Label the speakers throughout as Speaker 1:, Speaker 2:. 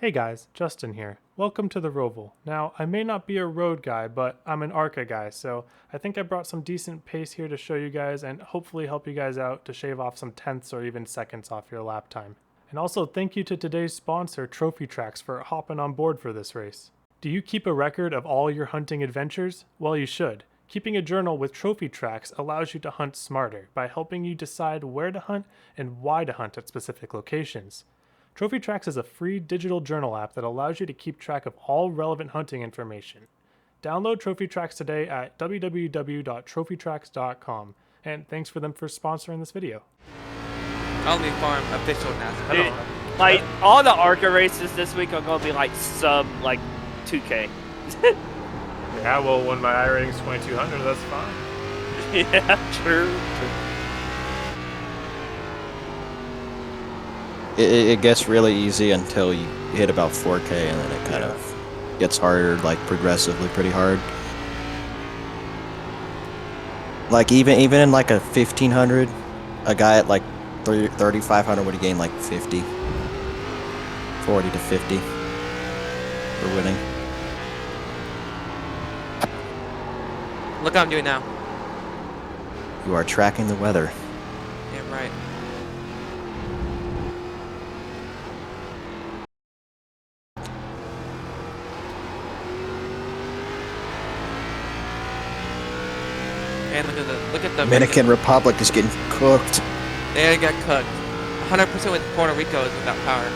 Speaker 1: Hey guys, Justin here. Welcome to the Roval. Now, I may not be a road guy, but I'm an Arca guy, so I think I brought some decent pace here to show you guys and hopefully help you guys out to shave off some tenths or even seconds off your lap time. And also thank you to today's sponsor, Trophy Tracks, for hopping on board for this race. Do you keep a record of all your hunting adventures? Well, you should. Keeping a journal with Trophy Tracks allows you to hunt smarter by helping you decide where to hunt and why to hunt at specific locations. Trophy Tracks is a free digital journal app that allows you to keep track of all relevant hunting information. Download Trophy Tracks today at www.trophytracks.com. And thanks for them for sponsoring this video.
Speaker 2: Only farm official now.
Speaker 3: Dude, like all the Arca races this week are gonna be like sub 2K.
Speaker 1: Yeah, well, when my iRating's 2200, that's fine.
Speaker 3: Yeah, true.
Speaker 4: It gets really easy until you hit about 4K, and then it kind of gets harder, like progressively pretty hard. Like even in like a 1500, a guy at like 3500 would have gained like 40 to 50 for winning.
Speaker 2: Look what I'm doing now.
Speaker 4: You are tracking the weather.
Speaker 2: Yeah, right. And look at the
Speaker 4: Dominican Republic is getting cooked.
Speaker 2: They got cooked. 100% with Puerto Rico is without power.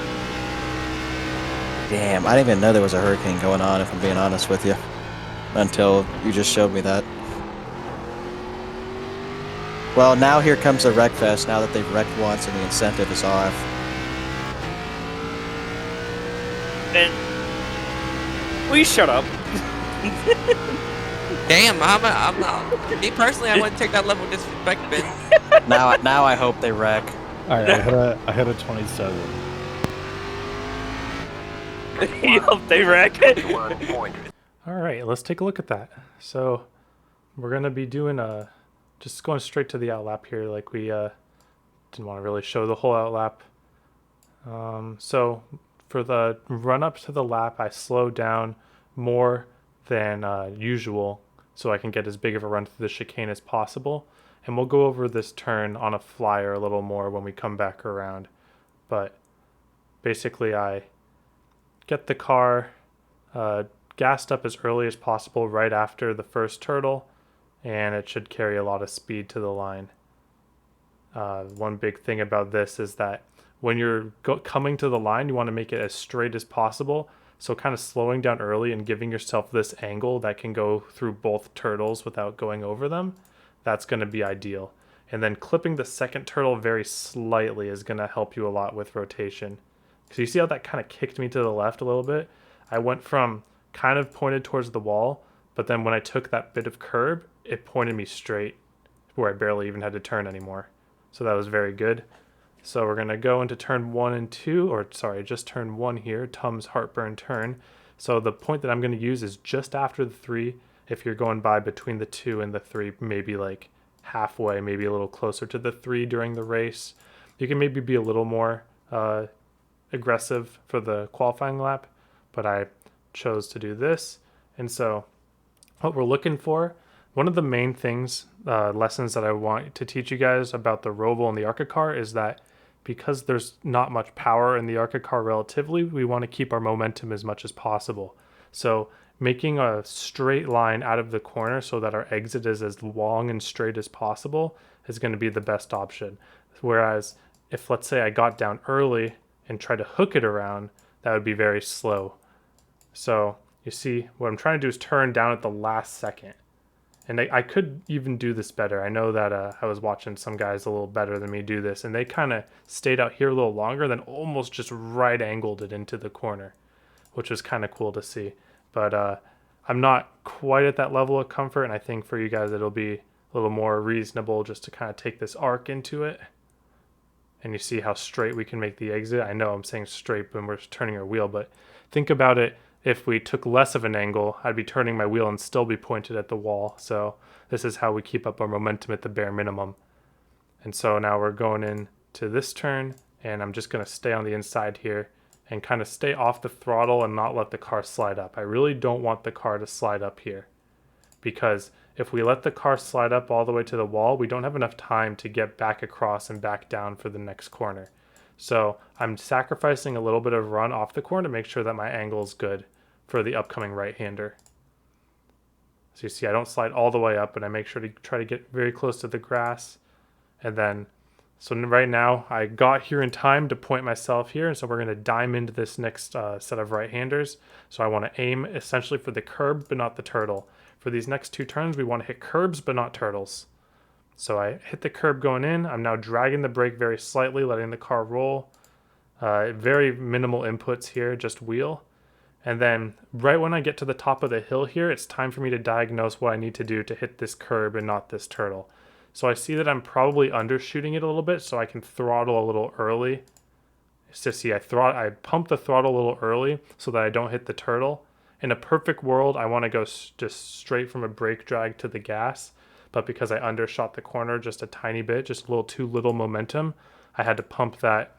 Speaker 4: Damn, I didn't even know there was a hurricane going on, if I'm being honest with you. Until you just showed me that. Well, now here comes the wreck fest, now that they've wrecked once and the incentive is off.
Speaker 3: And will you shut up?
Speaker 2: Damn, I'm not. Me personally, I wouldn't take that level of disrespect, Ben.
Speaker 4: Now I hope they wreck.
Speaker 5: Alright, I hit a 27.
Speaker 3: You hope they wreck it.
Speaker 1: Alright, let's take a look at that. So, we're going to be doing just going straight to the outlap here, like we didn't want to really show the whole outlap. So, for the run up to the lap, I slowed down more than usual so I can get as big of a run through the chicane as possible. And we'll go over this turn on a flyer a little more when we come back around. But basically I get the car gassed up as early as possible right after the first turtle, and it should carry a lot of speed to the line. One big thing about this is that when you're coming to the line, you want to make it as straight as possible. So kind of slowing down early and giving yourself this angle that can go through both turtles without going over them, that's going to be ideal. And then clipping the second turtle very slightly is going to help you a lot with rotation. So you see how that kind of kicked me to the left a little bit? I went from kind of pointed towards the wall, but then when I took that bit of curb, it pointed me straight where I barely even had to turn anymore. So that was very good. So we're going to go into turn 1 and 2, or sorry, just turn 1 here, Tum's Heartburn turn. So the point that I'm going to use is just after the 3. If you're going by between the 2 and the 3, maybe like halfway, maybe a little closer to the 3 during the race. You can maybe be a little more aggressive for the qualifying lap, but I chose to do this. And so what we're looking for, one of the main things, lessons that I want to teach you guys about the Roval and the Arca car is that because there's not much power in the Arca car relatively, we want to keep our momentum as much as possible. So making a straight line out of the corner so that our exit is as long and straight as possible is going to be the best option. Whereas if, let's say, I got down early and tried to hook it around, that would be very slow. So you see, what I'm trying to do is turn down at the last second. And I could even do this better. I know that I was watching some guys a little better than me do this, and they kind of stayed out here a little longer, then almost just right angled it into the corner, which was kind of cool to see. But I'm not quite at that level of comfort, and I think for you guys it'll be a little more reasonable just to kind of take this arc into it. And you see how straight we can make the exit. I know I'm saying straight when we're turning our wheel, but think about it. If we took less of an angle, I'd be turning my wheel and still be pointed at the wall. So this is how we keep up our momentum at the bare minimum. And so now we're going into this turn, and I'm just going to stay on the inside here and kind of stay off the throttle and not let the car slide up. I really don't want the car to slide up here, because if we let the car slide up all the way to the wall, we don't have enough time to get back across and back down for the next corner. So I'm sacrificing a little bit of run off the corner to make sure that my angle is good for the upcoming right-hander. So you see I don't slide all the way up, and I make sure to try to get very close to the grass. And then, so right now I got here in time to point myself here, and so we're going to diamond this next set of right-handers. So I want to aim essentially for the curb but not the turtle. For these next 2 turns, we want to hit curbs but not turtles. So I hit the curb going in. I'm now dragging the brake very slightly, letting the car roll. Very minimal inputs here, just wheel. And then right when I get to the top of the hill here, it's time for me to diagnose what I need to do to hit this curb and not this turtle. So I see that I'm probably undershooting it a little bit, so I can throttle a little early. So see, I pump the throttle a little early so that I don't hit the turtle. In a perfect world, I want to go just straight from a brake drag to the gas. But because I undershot the corner just a tiny bit, just a little too little momentum, I had to pump that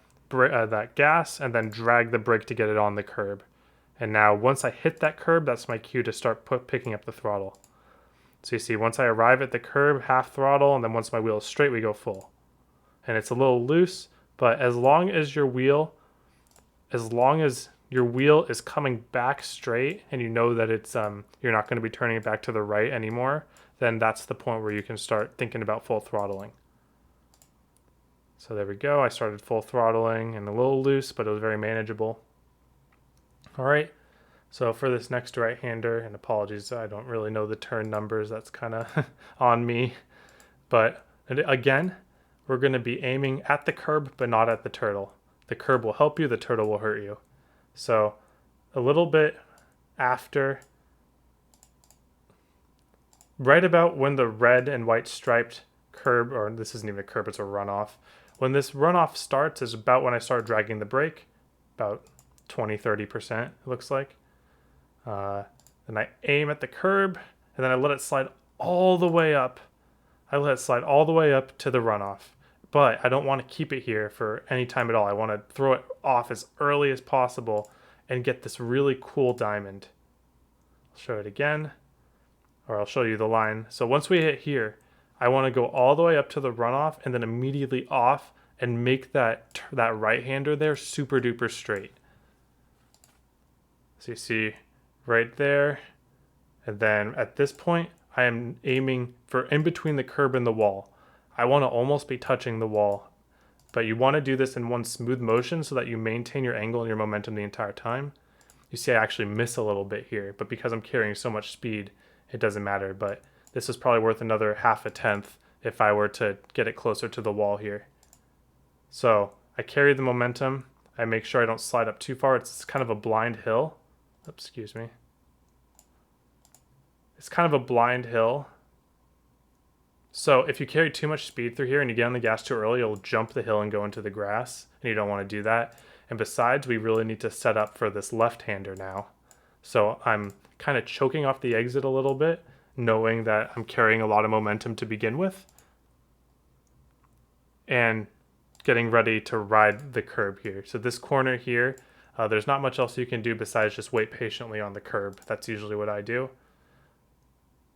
Speaker 1: gas and then drag the brake to get it on the curb. And now once I hit that curb, that's my cue to start picking up the throttle. So you see, once I arrive at the curb, half throttle, and then once my wheel is straight, we go full. And it's a little loose, but as long as your wheel is coming back straight and you know that it's you're not going to be turning it back to the right anymore, then that's the point where you can start thinking about full throttling. So there we go. I started full throttling and a little loose, but it was very manageable. All right. So for this next right-hander, and apologies, I don't really know the turn numbers. That's kind of on me. But again, we're going to be aiming at the curb, but not at the turtle. The curb will help you. The turtle will hurt you. So a little bit after, right about when the red and white striped curb, or this isn't even a curb, it's a runoff. When this runoff starts is about when I start dragging the brake, about 20-30% it looks like. Then I aim at the curb, and then I let it slide all the way up. I let it slide all the way up to the runoff. But I don't want to keep it here for any time at all. I want to throw it off as early as possible and get this really cool diamond. I'll show it again, or I'll show you the line. So once we hit here, I want to go all the way up to the runoff and then immediately off and make that right-hander there super duper straight. So you see right there, and then at this point I am aiming for in between the curb and the wall. I want to almost be touching the wall, but you want to do this in one smooth motion so that you maintain your angle and your momentum the entire time. You see I actually miss a little bit here, but because I'm carrying so much speed, it doesn't matter. But this is probably worth another half a tenth if I were to get it closer to the wall here. So I carry the momentum. I make sure I don't slide up too far. It's kind of a blind hill. Oops, excuse me. It's kind of a blind hill. So if you carry too much speed through here and you get on the gas too early, you'll jump the hill and go into the grass, and you don't want to do that. And besides, we really need to set up for this left-hander now. So I'm kind of choking off the exit a little bit, knowing that I'm carrying a lot of momentum to begin with, and getting ready to ride the curb here. So this corner here, there's not much else you can do besides just wait patiently on the curb. That's usually what I do.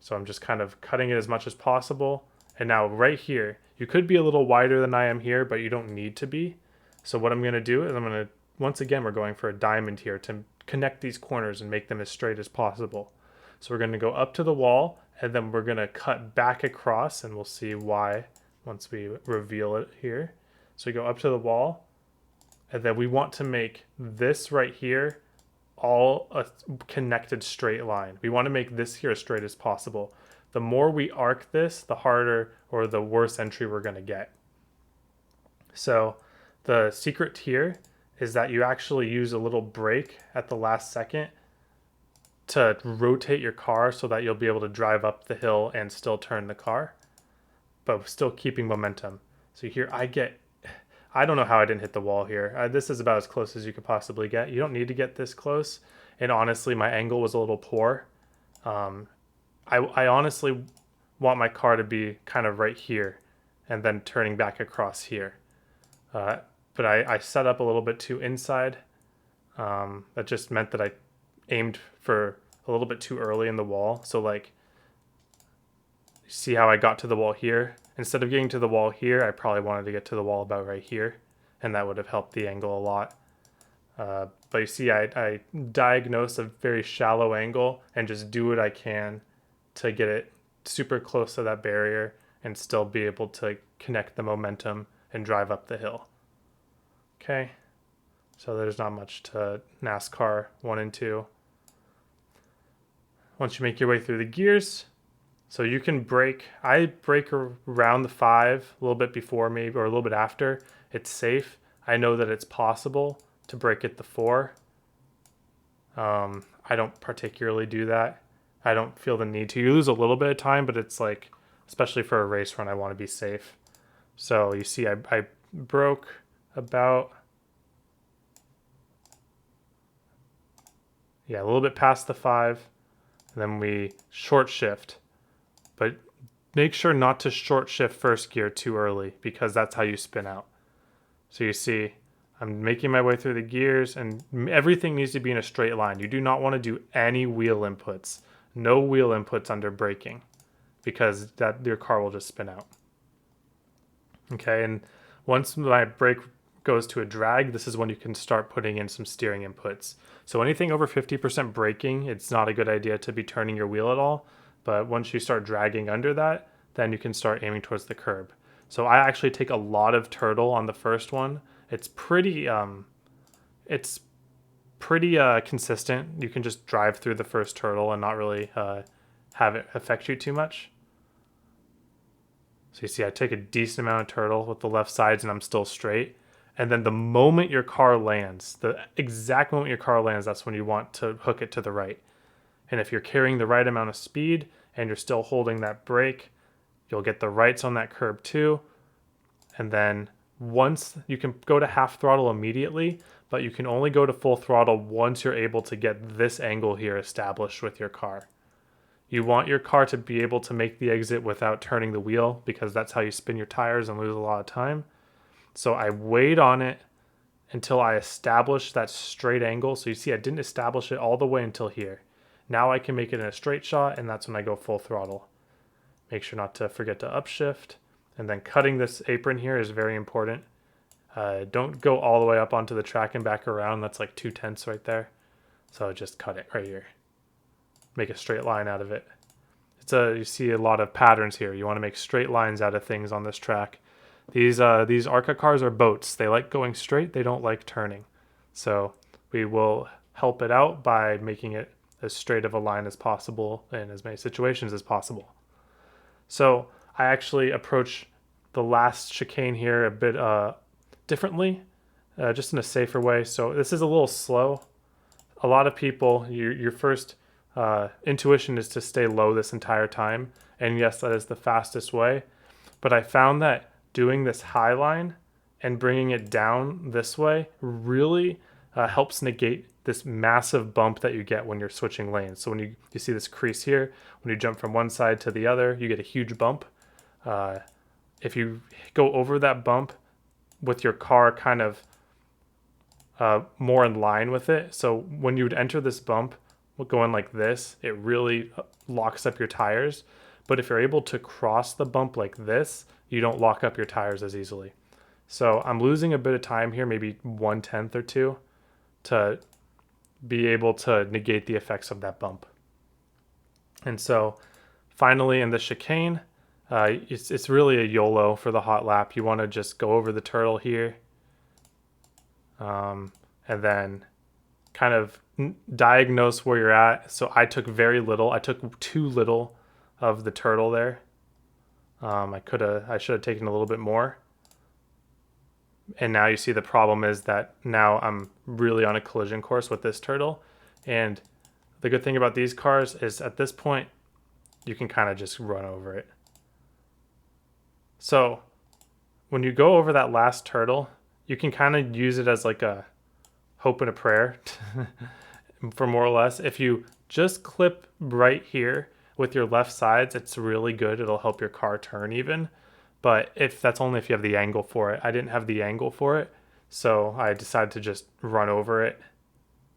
Speaker 1: So I'm just kind of cutting it as much as possible. And now right here, you could be a little wider than I am here, but you don't need to be. So what I'm going to do is once again, we're going for a diamond here to connect these corners and make them as straight as possible. So we're going to go up to the wall, and then we're going to cut back across, and we'll see why once we reveal it here. So we go up to the wall, and then we want to make this right here all a connected straight line. We want to make this here as straight as possible. The more we arc this, the harder or the worse entry we're going to get. So the secret here is that you actually use a little brake at the last second to rotate your car so that you'll be able to drive up the hill and still turn the car, but still keeping momentum. So here I don't know how I didn't hit the wall here. This is about as close as you could possibly get. You don't need to get this close. And honestly, my angle was a little poor. I honestly want my car to be kind of right here and then turning back across here. But I set up a little bit too inside. That just meant that I aimed for a little bit too early in the wall. So like, see how I got to the wall here? Instead of getting to the wall here, I probably wanted to get to the wall about right here, and that would have helped the angle a lot. But you see, I diagnose a very shallow angle and just do what I can to get it super close to that barrier and still be able to connect the momentum and drive up the hill. Okay, so there's not much to NASCAR 1 and 2. Once you make your way through the gears, so you can brake. I brake around the 5, a little bit before maybe, or a little bit after. It's safe. I know that it's possible to brake at the 4. I don't particularly do that. I don't feel the need to. You lose a little bit of time, but it's like, especially for a race run, I want to be safe. So you see, I broke about, yeah, a little bit past the 5. And then we short shift. But make sure not to short shift first gear too early, because that's how you spin out. So you see, I'm making my way through the gears, and everything needs to be in a straight line. You do not want to do any wheel inputs. No wheel inputs under braking, because that your car will just spin out. Okay, and once my brake goes to a drag, this is when you can start putting in some steering inputs. So anything over 50% braking, it's not a good idea to be turning your wheel at all. But once you start dragging under that, then you can start aiming towards the curb. So I actually take a lot of turtle on the first one. It's pretty consistent. You can just drive through the first turtle and not really have it affect you too much. So you see, I take a decent amount of turtle with the left sides, and I'm still straight. And then the moment your car lands, the exact moment your car lands, that's when you want to hook it to the right. And if you're carrying the right amount of speed and you're still holding that brake, you'll get the rights on that curb too. And then once you can go to half throttle immediately, but you can only go to full throttle once you're able to get this angle here established with your car. You want your car to be able to make the exit without turning the wheel, because that's how you spin your tires and lose a lot of time. So I wait on it until I establish that straight angle. So you see, I didn't establish it all the way until here. Now I can make it in a straight shot, and that's when I go full throttle. Make sure not to forget to upshift. And then cutting this apron here is very important. Don't go all the way up onto the track and back around. That's like 2/10 right there. So just cut it right here. Make a straight line out of it. You see a lot of patterns here. You want to make straight lines out of things on this track. These Arca cars are boats. They like going straight. They don't like turning. So we will help it out by making it as straight of a line as possible in as many situations as possible. So I actually approach the last chicane here a bit differently, just in a safer way. So this is a little slow. A lot of people, your first intuition is to stay low this entire time. And yes, that is the fastest way. But I found that doing this high line and bringing it down this way really helps negate this massive bump that you get when you're switching lanes. So when you see this crease here, when you jump from one side to the other, you get a huge bump. If you go over that bump with your car kind of more in line with it, so when you would enter this bump going like this, it really locks up your tires. But if you're able to cross the bump like this, you don't lock up your tires as easily. So I'm losing a bit of time here, maybe 1/10 or 2, to be able to negate the effects of that bump. And so finally in the chicane, it's really a YOLO for the hot lap. You want to just go over the turtle here, and then kind of diagnose where you're at. So I took very little. I took too little of the turtle there. I should have taken a little bit more. And now you see the problem is that now I'm really on a collision course with this turtle. And the good thing about these cars is at this point, you can kind of just run over it. So when you go over that last turtle, you can kind of use it as like a hope and a prayer for more or less. If you just clip right here with your left sides, it's really good. It'll help your car turn even. But that's only if you have the angle for it. I didn't have the angle for it, so I decided to just run over it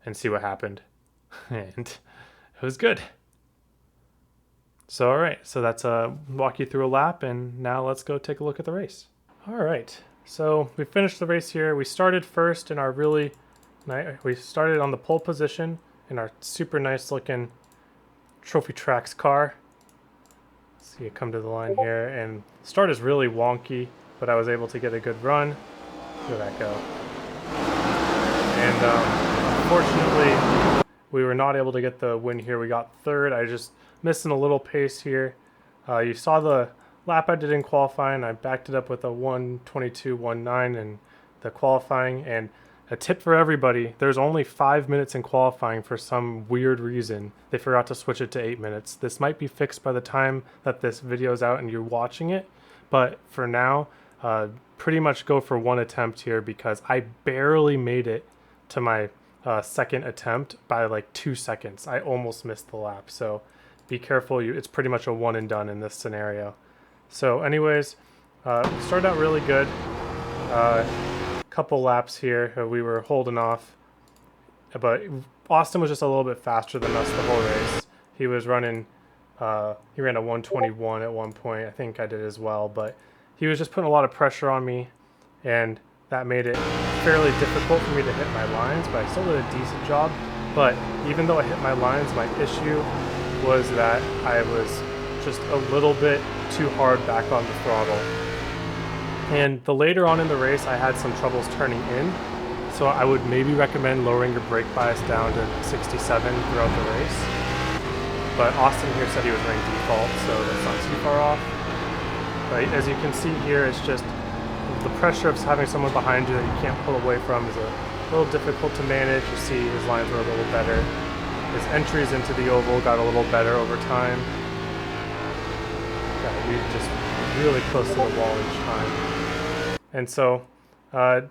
Speaker 1: and see what happened. And it was good. So, all right, so that's walk you through a lap, and now let's go take a look at the race. All right, so we finished the race here. We started first in our we started on the pole position in our super nice looking Trophy Tracks car. So you come to the line here, and start is really wonky, but I was able to get a good run. Look at that go. And unfortunately, we were not able to get the win here. We got third. I just missing a little pace here. You saw the lap I did in qualifying. I backed it up with a 1:22.19 in the qualifying. And a tip for everybody, there's only 5 minutes in qualifying for some weird reason. They forgot to switch it to 8 minutes. This might be fixed by the time that this video is out and you're watching it. But for now, pretty much go for one attempt here, because I barely made it to my second attempt by like 2 seconds. I almost missed the lap. So be careful. It's pretty much a one and done in this scenario. So anyways, started out really good. Couple laps here we were holding off, but Austin was just a little bit faster than us the whole race. He was running he ran a 1:21 at one point. I think I did as well, but he was just putting a lot of pressure on me, and that made it fairly difficult for me to hit my lines, but I still did a decent job. But even though I hit my lines, my issue was that I was just a little bit too hard back on the throttle. And the later on in the race, I had some troubles turning in, so I would maybe recommend lowering your brake bias down to 67 throughout the race. But Austin here said he was running default, so that's not too far off. But as you can see here, it's just the pressure of having someone behind you that you can't pull away from is a little difficult to manage. You see his lines were a little better. His entries into the oval got a little better over time. Yeah, we just really close to the wall each time. And so I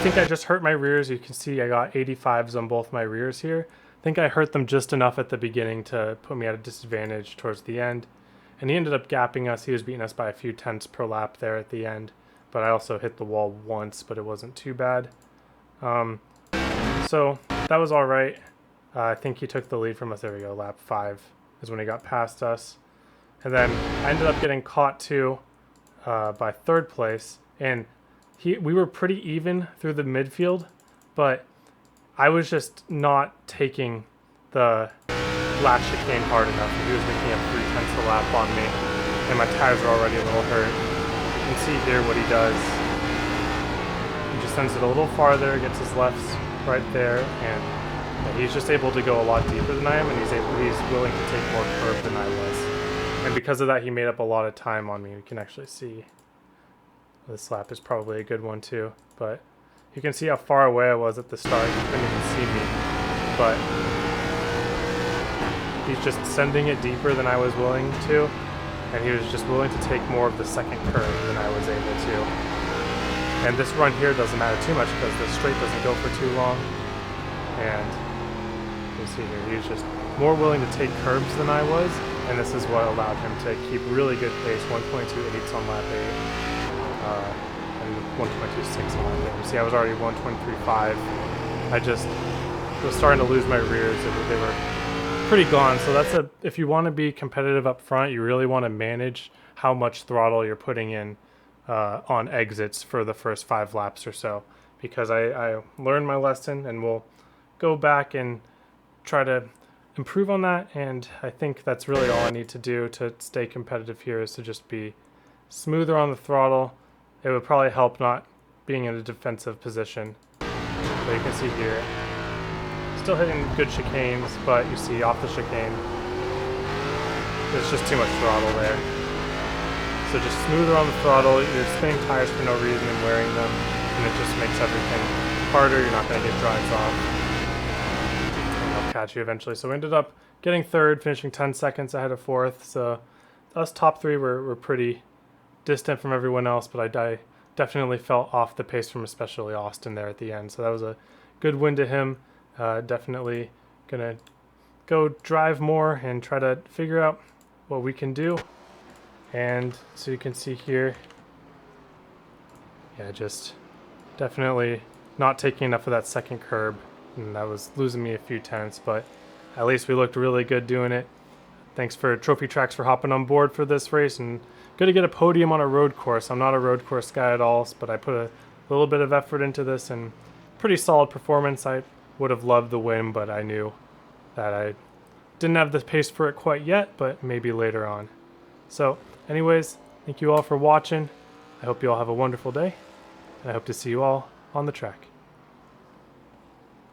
Speaker 1: think I just hurt my rears. You can see I got 85s on both my rears here. I think I hurt them just enough at the beginning to put me at a disadvantage towards the end. And he ended up gapping us. He was beating us by a few tenths per lap there at the end. But I also hit the wall once, but it wasn't too bad. So that was all right. I think he took the lead from us. There we go. Lap 5 is when he got past us. And then I ended up getting caught too by third place. And we were pretty even through the midfield, but I was just not taking the last chicane hard enough. He was making up 3/10 a lap on me, and my tires were already a little hurt. You can see here what he does. He just sends it a little farther, gets his lefts right there, and he's just able to go a lot deeper than I am, and he's willing to take more curb than I was. And because of that, he made up a lot of time on me. You can actually see. This lap is probably a good one too, but you can see how far away I was at the start. You couldn't even see me, but he's just sending it deeper than I was willing to, and he was just willing to take more of the second curve than I was able to. And this run here doesn't matter too much because the straight doesn't go for too long, and you see here he's just more willing to take curbs than I was, and this is what allowed him to keep really good pace, 1.28 on lap 8. And 1:22.6 on lap 8. You see, I was already 1:23.5. I just was starting to lose my rears. They were pretty gone. So if you want to be competitive up front, you really want to manage how much throttle you're putting in on exits for the first 5 laps or so. Because I learned my lesson, and we'll go back and try to improve on that. And I think that's really all I need to do to stay competitive here, is to just be smoother on the throttle. It would probably help not being in a defensive position. But you can see here, still hitting good chicanes, but you see off the chicane, there's just too much throttle there. So just smoother on the throttle. You're spinning tires for no reason and wearing them, and it just makes everything harder. You're not going to get drives off. And they'll catch you eventually. So we ended up getting third, finishing 10 seconds ahead of fourth. So us top 3 were pretty distant from everyone else, but I definitely felt off the pace from especially Austin there at the end. So that was a good win to him. Definitely gonna go drive more and try to figure out what we can do. And so you can see here, yeah, just definitely not taking enough of that second curb and that was losing me a few tenths, but at least we looked really good doing it. Thanks for Trophy Tracks for hopping on board for this race, and good to get a podium on a road course. I'm not a road course guy at all, but I put a little bit of effort into this, and pretty solid performance. I would have loved the win, but I knew that I didn't have the pace for it quite yet, but maybe later on. So anyways, thank you all for watching. I hope you all have a wonderful day, and I hope to see you all on the track.